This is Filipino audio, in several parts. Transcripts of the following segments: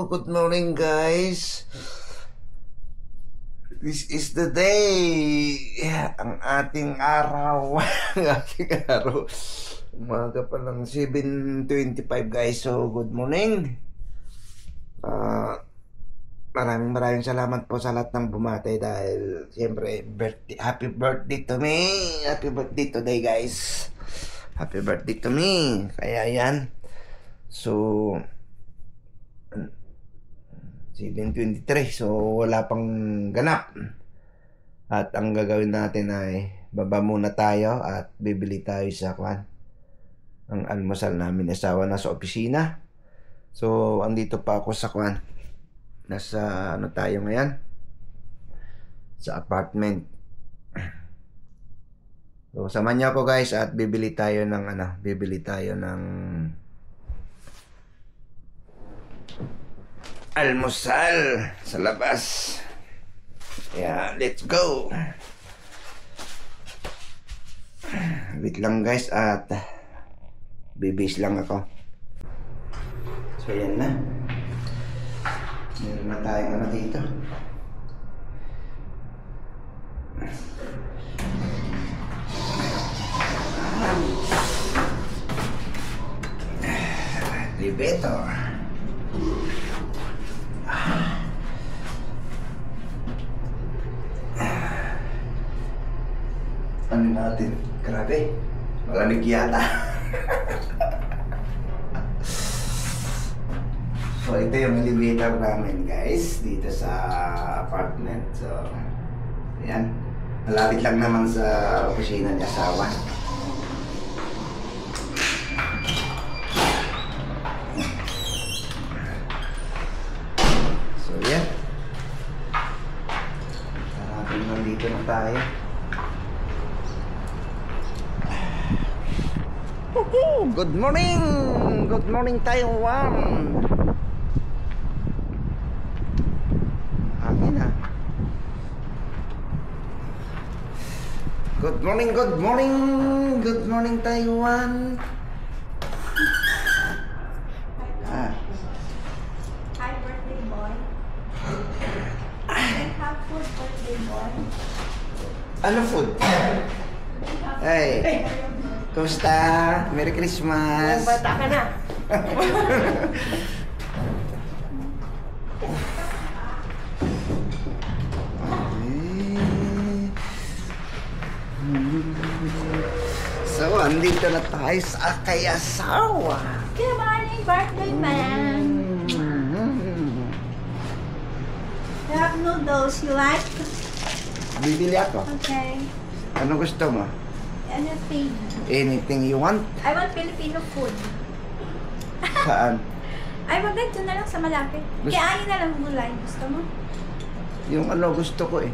good morning guys. This is the day. Ang ating araw. Ang ating araw. Umaga pa lang 7:25 guys. So good morning. Maraming salamat po sa lahat ng bumatay dahil siyempre happy birthday to me. Happy birthday today guys. Happy birthday to me. Kaya yan. So 7:23. So wala pang ganap. At ang gagawin natin ay baba muna tayo at bibili tayo sa kwan. Ang almusal namin, asawa na sa opisina. So andito pa ako sa kwan. Nasa ano tayo ngayon? Sa apartment. So samahan niyo ako guys at bibili tayo ng almusal sa labas. Yeah, let's go. Wait lang guys at bibis lang ako. So yan na. Meron na tayong ano dito. Elevator. Ano natin? Grabe. Malamig yata. So ito yung elevator namin guys dito sa apartment. So ayan. Malapit lang naman sa opisina ni asawa. So yan. Sarapin nandito na tayo. Good morning! Good morning Taiwan! Hangin ah. Good morning, good morning! Good morning Taiwan! Hi birthday boy. I have food birthday boy. Ano food? Hey! Kumusta? Merry Christmas! Bata ka na. So, andito na tayo sa kay asawa. Good morning, birthday man. I have noodles. You like? Bibili ako. Okay. Ano gusto mo? Anything. Anything you want? I want Filipino food. Saan? Ay, wag dito na lang sa malapit. Kaya ayun na lang gulay. Gusto mo? Yung ano gusto ko eh.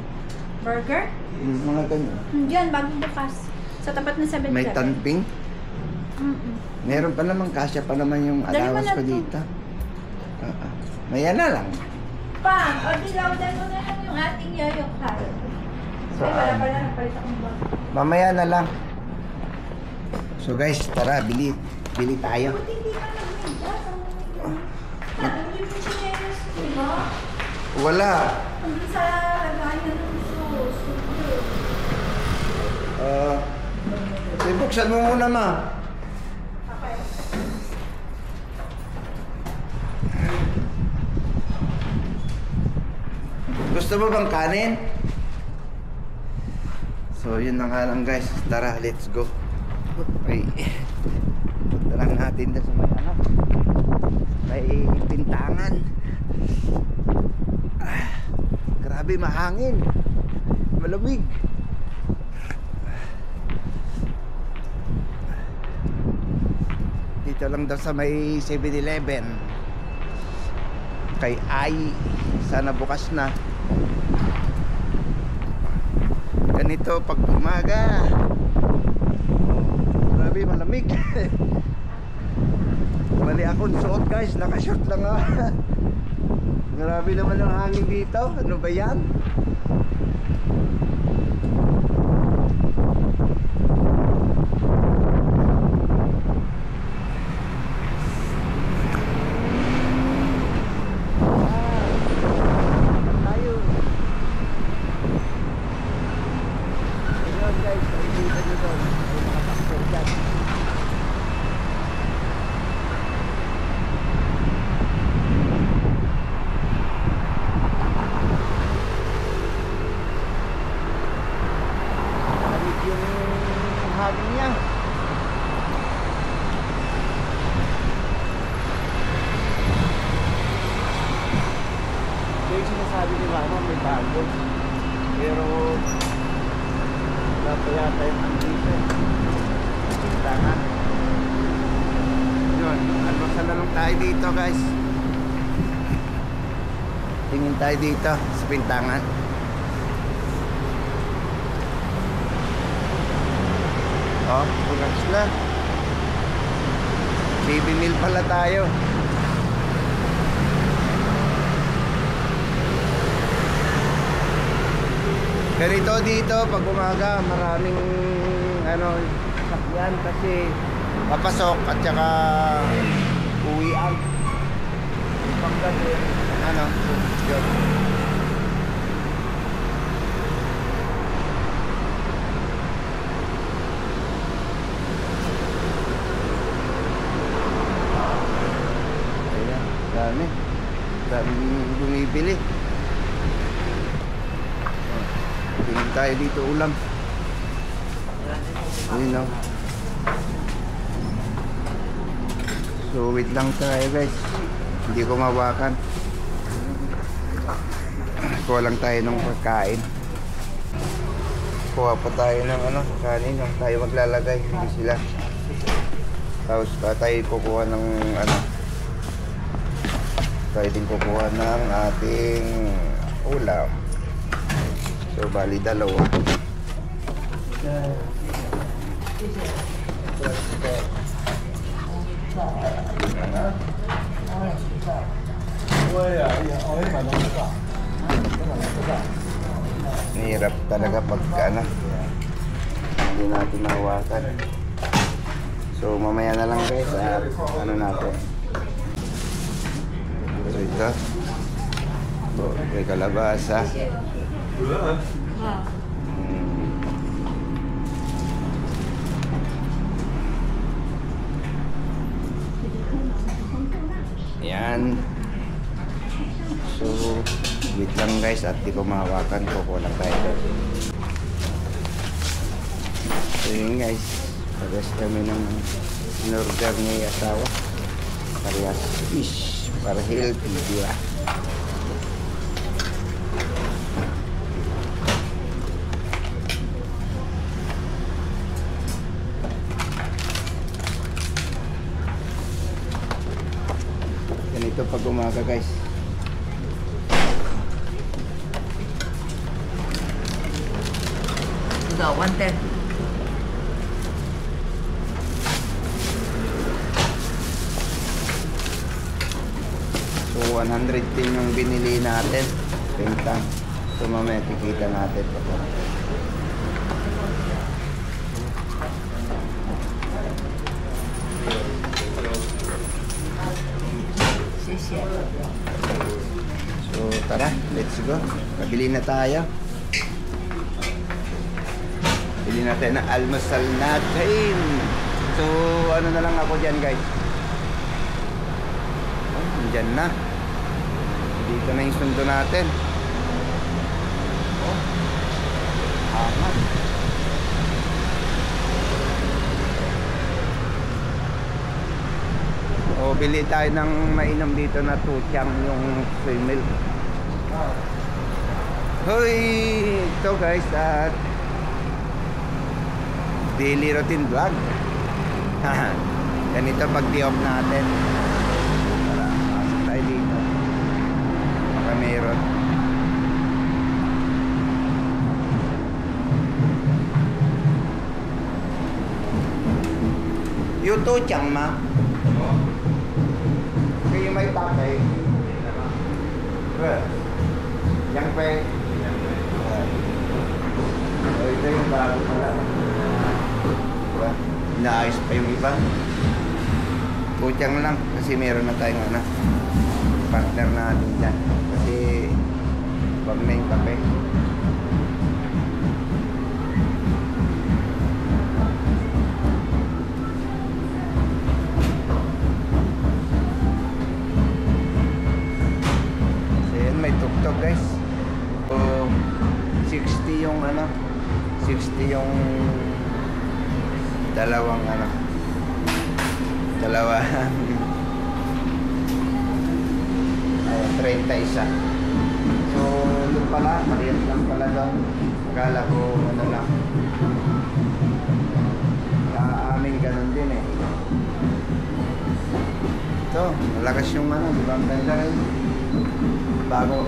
Burger? Yung mga ganyan. Diyan, bagong bukas. Sa tapat ng 7-Eleven. May tanping? Meron pa naman, kasya pa naman yung allowance ko dito. Maya na lang. Pa, o dilawdan mo na lang yung ating yoyo card. Ay, wala pala, napalit akong bag. Mamaya na lang. So guys, tara, bili tayo. Buti hindi ka nagmigdas. Hindi mo chinelas, diba? Wala. Hindi sa lagayan ng sauce. Buksan mo muna ma. Okay. Gusto mo bang kanin? So yun na nga lang guys. Tara, let's go. Okay. Punta lang natin doon sa may ano. May pintangan. Grabe, mahangin. Malamig. Dito lang daw sa may 7-Eleven. Kay Ai. Sana bukas na. Ganito pag umaga. Grabe, malamig. Mali akong suot guys. Nakashort lang ah. Grabe naman ang hangin dito. Ano ba yan? sabi ni Mama may bago. Pero wala pa yata yung andito. Pintangan. Yun, almasal na lang tayo dito guys. Tingin tayo dito sa pintangan. Oh, bukas na. Baby meal pala tayo. Ganito dito pag umaga maraming sakyan kasi papasok at saka uwian. Paggabi yun. Ayan, daming bumibili. Tingin tayo dito ulam. Ayun o. So wait lang tayo guys. Hindi ko mawakan. Kuha lang tayo ng pagkain. Kuha pa tayo ng kanin. Yung tayo maglalagay. Hindi sila. Tapos tayo kukuha ng tayo din kukuha ng ating ulam. So bali dalawa. Hirap talaga pag hindi natin mahawakan. So mamaya na lang guys natin. So ito may kalabasa. Yan. So wait lang guys at di ko mahawakan. Kukuha lang tayo. So yun guys, pares kami ng in-order ni asawa. Parehas fish para healthy, di ba? Ganito pag umaga guys. Ito, 110. So 110 yung binili natin. Pintang. So mamaya kikita natin. So tara, let's go. Pabili na tayo. Bili natin na almusal natin. So ano na lang ako dyan guys. Nandyan na. Dito na yung sundo natin. Amat. O bili tayo ng mainom dito na tutyang yung soy milk. Hoy! Ito guys at daily routine vlog. Ganito pag di-off natin. Tara, pasok tayo dito. Baka meron. Yung tutyang ma. Kayo may tapay. Yang pe. Ito yung bago pala. Diba? Inaayos pa yung iba. Tutyang lang kasi meron na tayong partner natin dyan. Kasi wag na yung kape. May tuktok guys. So 60 yung 60 yung dalawang dalawa 31. So So, yun pala, parehas lang pala doon. Akala ko, ano lang. Sa amin, ganun din eh. Ito, malakas yung ano, di ba? Ang ganda rin.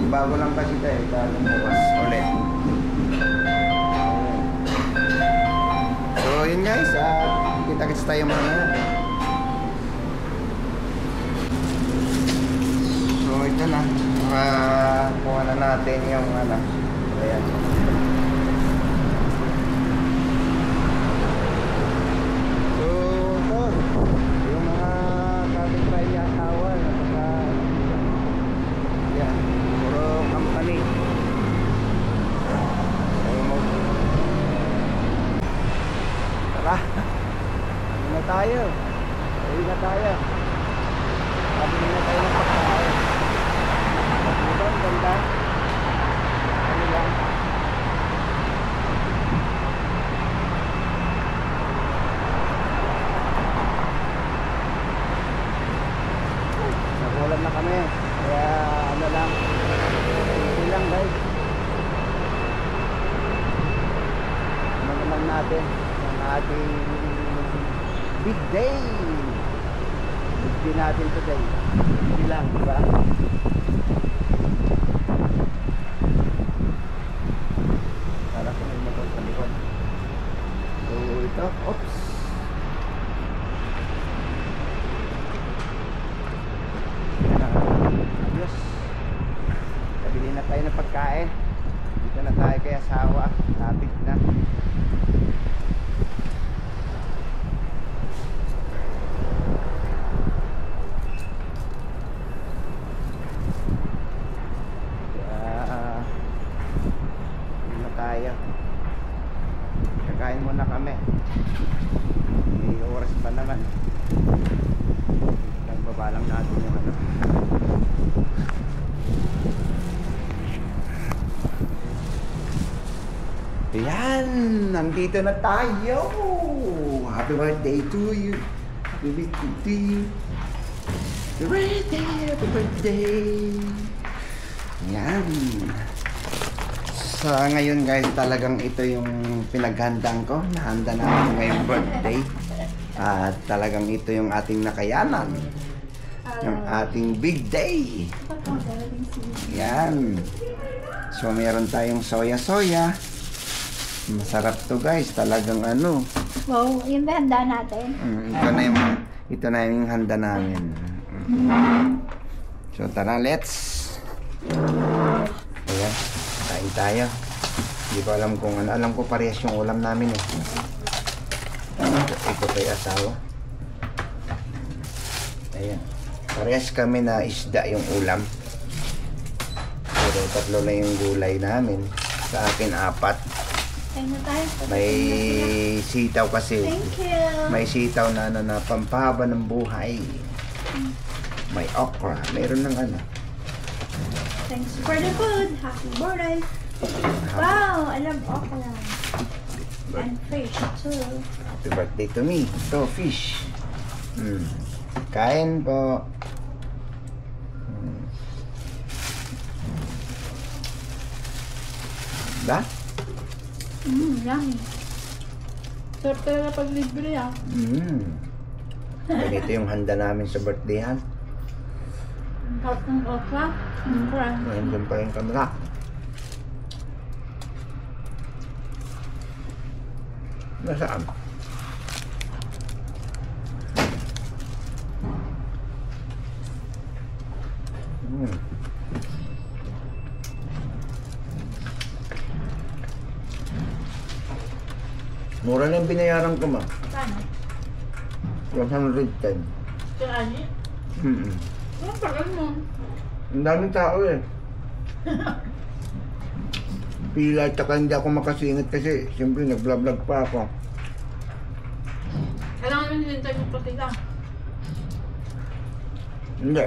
Bago lang kasi tayo, bagong bukas ulit. So, yun guys, kita-kits tayo mamaya. So, ito na. Kuha na natin yung ano. Ayan. So, ito. Yung mga kapitbahay niya tawal. Yan. Puro company. Tara. Ano na tayo? Ayun na tayo. Pabili na tayo ng pagkain. Diba? Ang ganda. Ano lang. Nagulan na kami. Kaya ano lang. Hindi lang guys. Ano naman natin. Ang ating big day. Big day natin today. Hindi lang, diba? Oops. Adios. Kabili na tayo ng pagkain. Dito na tayo kay asawa. Lapit na. Dito na tayo. Kakain muna kami. May oras pa naman. Nagbaba lang natin yung ano. Ayan! Nandito na tayo! Happy birthday to you! Happy birthday to you! Happy birthday! Happy birthday! Ayan! So ngayon guys, talagang ito yung pinaghandang ko. Nahanda na ako ngayong birthday. At talagang ito yung ating nakayanan. Yung ating big day. Yan. So meron tayong soya-soya. Masarap to guys. Talagang ano. Wow, yung handa natin. Ito na yung handa namin. So tara, let's. Ayan. Kain tayo. Hindi ko alam kung ano. Alam ko parehas yung ulam namin eh. Ito kay asawa. Ayan. Parehas kami na isda yung ulam. Pero tatlo na yung gulay namin. Sa akin 4. Kain na tayo. May sitaw kasi. Thank you. May sitaw na ano na pampahaba ng buhay. May okra. Mayroon ng ano. Thanks for the food. Happy birthday. Wow, I love okra. And fish too. Happy birthday to me. Ito, fish. Kain po. Ba? Yummy. Sarap talaga pag libre ah. Ganito yung handa namin sa birthdayhan. Sarap ng okra. Nandiyan pa yung kamera. Nasaan? Mura na yung binayaran ko, ma. Saan? 110. Yung ani? Ang tagal mo. Ang daming tao eh. Pila, tsaka hindi ako makasingit kasi siyempre nag-vlog pa ako. Kailangan naman hinintay mo pa sila. Hindi.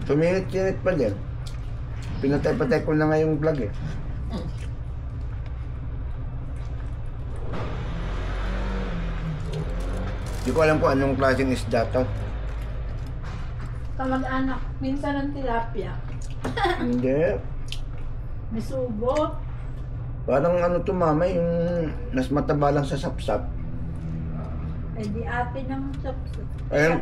Suminit-sinit pa din. Pinatay-patay ko na nga yung vlog eh. Hindi ko alam kung anong klaseng isda to. Kamag-anak. Minsan ng tilapia. Hindi. May subo. Parang ano to mama, yung mas mataba lang sa sapsap. Eh di ate ng sapsap. Ayun,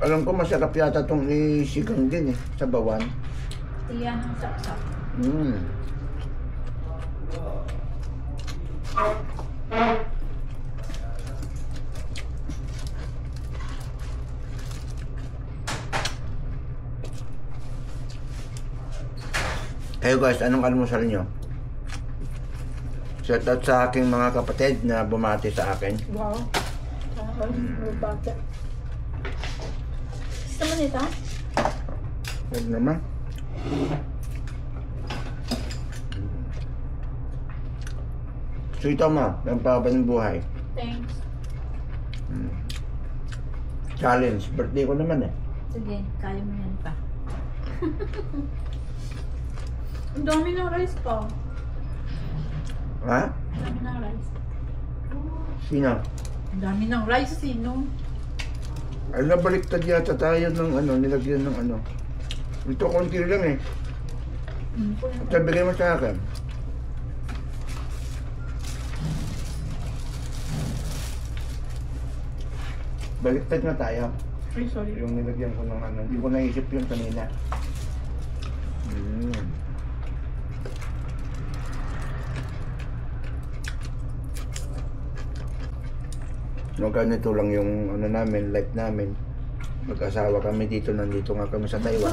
alam ko masarap yata itong isigang din eh, sa bawan. Tiyan ng sapsap. Mm. Kayo guys, anong almusal nyo? Shout out sa aking mga kapatid na bumati sa akin. Wow. Bata. Gusto mo nito? Huwag naman. So ito ma, ang paba ng buhay. Thanks. Challenge, birthday ko naman eh. Sige, kaya mo yan pa. Ang dami ng rice pa. Ha? Ang dami ng rice. Sino? Ang dami ng rice, sino? Ay, nabaliktad yata tayo ng ano, nilagyan ng ano. Ito konti lang eh. At bigay mo sa akin. Baliktad na tayo. Ay, sorry. Yung nilagyan ko ng ano, hindi ko naisip yung kanina. No, ganito lang yung ano namin, life namin. Mag-asawa kami dito, nandito nga kami sa Taiwan.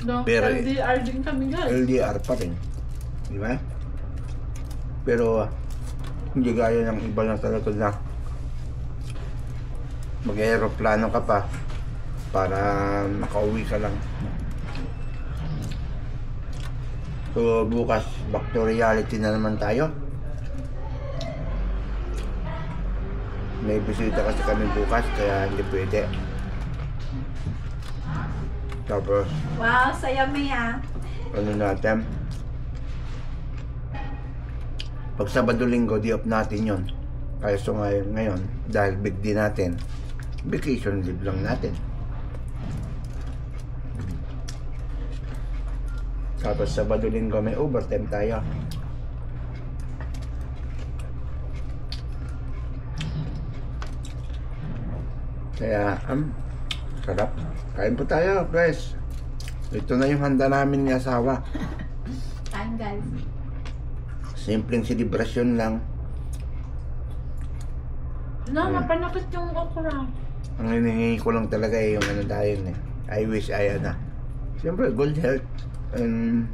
No, Pero- LDR din kami guys. LDR pa rin. Di ba? Pero hindi gaya ng iba na talaga na mag-aeroplano ka pa para makauwi ka lang. So bukas, back to reality na naman tayo. May bisita kasi kami bukas kaya hindi pwede. Tapos Wow, saya mo ya. ano natin, pag Sabado Linggo di off natin yon. Kaya so ngayon dahil big day natin, vacation leave lang natin. Tapos Sabado Linggo may overtime tayo. Kaya sarap. Kain po tayo guys. Ito na yung handa namin ni asawa. Kain guys. Simpleng selebrasyon lang. No, mapanakit yung okra. Ang hinihingi ko lang talaga yung ano dahil eh. I wish I ano. Siyempre, good health and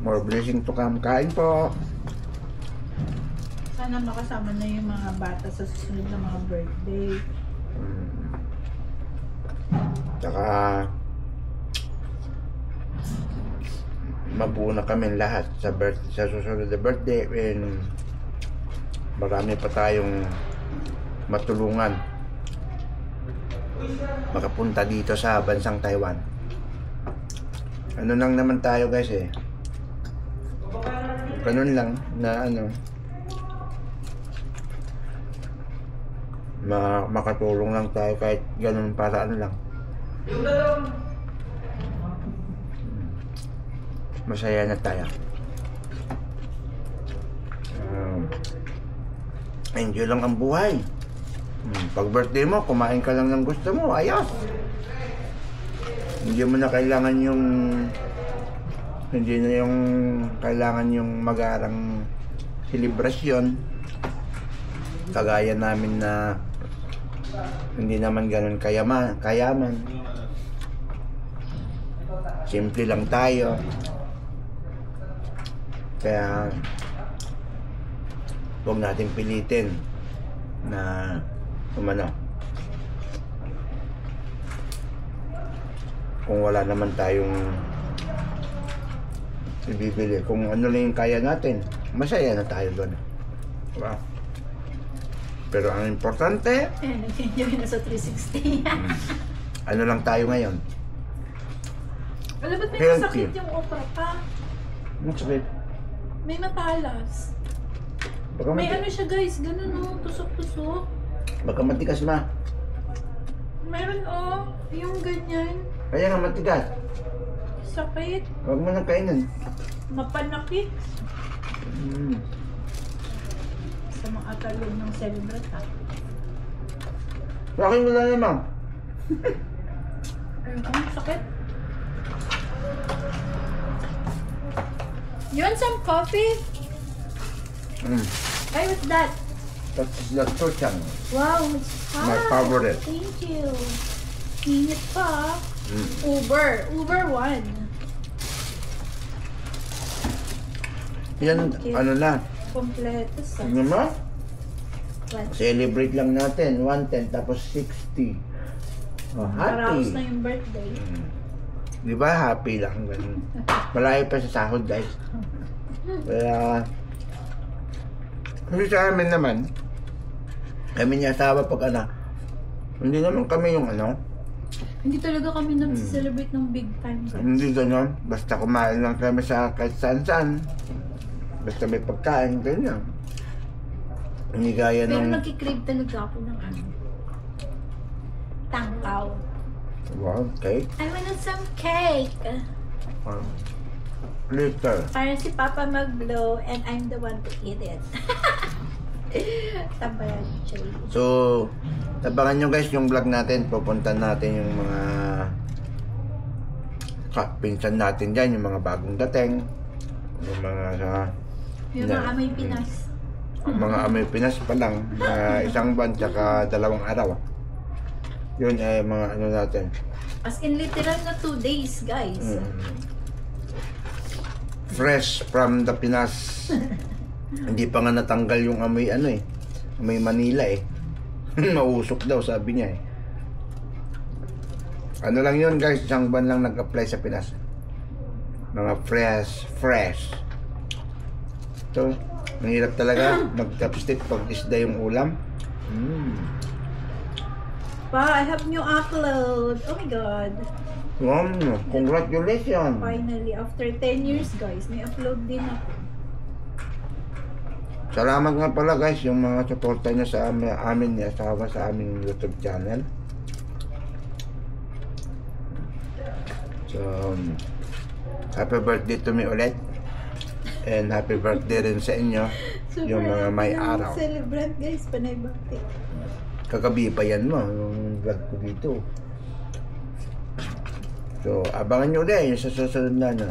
more blessing to come. Kain po. Sana makasama na yung mga bata sa susunod na mga birthday. Tsaka mabuo na kami lahat sa susunod na birthday and marami pa tayong matulungan makapunta dito sa bansang Taiwan. Ano lang naman tayo guys eh, ganun lang na ano, makatulong lang tayo kahit ganun para ano lang, masaya na tayo. Enjoy lang ang buhay. Pag birthday mo, kumain ka lang ng gusto mo, ayos. Hindi mo na kailangan yung mag-aarang selebrasyon. Kagaya namin na hindi naman ganun kayaman. Simple lang tayo. Kaya huwag natin pilitin na umano. Kung wala naman tayong ibibili, kung ano lang yung kaya natin, masaya na tayo doon. Diba? Pero ang importante, Nag-enjoy na sa 360. ano lang tayo ngayon? Alam ba't may Healthy. masakit yung okra pa? Masakit. May matalas. Baka, May mati- ano siya guys, ganun oh, tusok-tusok. baka matigas ma. Meron oh, yung ganyan. Kaya nga matigas. Sakit. Huwag mo nang kainin. Mapanakit. Mm. Sa mga talong ng celebrate ha. Sa akin wala naman. Ang sakit. You want some coffee? Mm. Ay, what's that? That's the Tochang. Wow, it's hot. My favorite. Thank you. Init pa. Mm. Uber 1. Yan, Okay. ano na. Kompleto sa. Ano mo? What? Celebrate lang natin. 110 tapos 60. Oh, Paraos na happy. yung birthday. Mm. Di ba? Happy lang. Ganun. Malayo pa sa sahod, guys. Kaya, kasi sa amin naman, kami ni asawa pag anak, hindi naman kami yung ano, Hindi talaga kami nag-celebrate ng big time. hindi ganyan. Basta kumain lang kami sa kahit saan-saan. Basta may pagkain, ganyan. Hindi gaya Pero nung... nagkikrave talaga ako ng ano. Tangkaw. Wow, cake. I want some cake. Later. Para si Papa mag-blow and I'm the one to eat it. Tambayan, Jay. So, tabangan nyo guys yung vlog natin. Pupuntan natin yung mga pinsan natin dyan, yung mga bagong dating. Yung mga Yung mga amoy Pinas. mga amoy Pinas pa lang. Mga isang buwan tsaka 2 araw. Yun ay mga ano natin. As in literal na 2 days, guys. Fresh from the Pinas. Hindi pa nga natanggal yung amoy ano eh. Amoy Manila eh. Mausok daw sabi niya eh. Ano lang yun guys, isang buwan lang nag-apply sa Pinas. Mga fresh. So, mahirap talaga mag-chopstick pag isda yung ulam. Wow, I have new upload. Oh my God. Wow, congratulations. Finally, after 10 years, guys, may upload din ako. Salamat nga pala guys yung mga suporta nyo sa amin ni asawa sa aming YouTube channel. So, happy birthday to me ulit. And happy birthday rin sa inyo. Yung mga may araw. Celebrate, guys, panay birthday. Kagabi pa yan mo, yung vlog ko dito. So, abangan nyo ulit yung sa susunod na ano.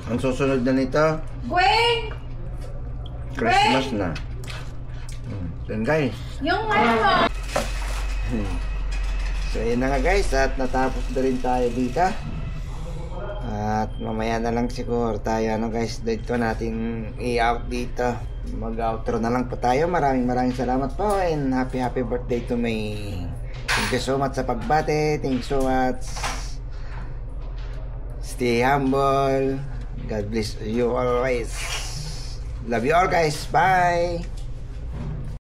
Ang susunod na nito, Gwen! Christmas na. So yun guys. Yung ano? So yun na nga guys, at natapos na rin tayo dito. At mamaya na lang siguro tayo ano guys, dito natin i-out dito. Mag-outro na lang po tayo. Maraming salamat po and happy birthday to me. Thank you so much sa pagbate. Thank you so much. Stay humble. God bless you always. Love you all guys. Bye.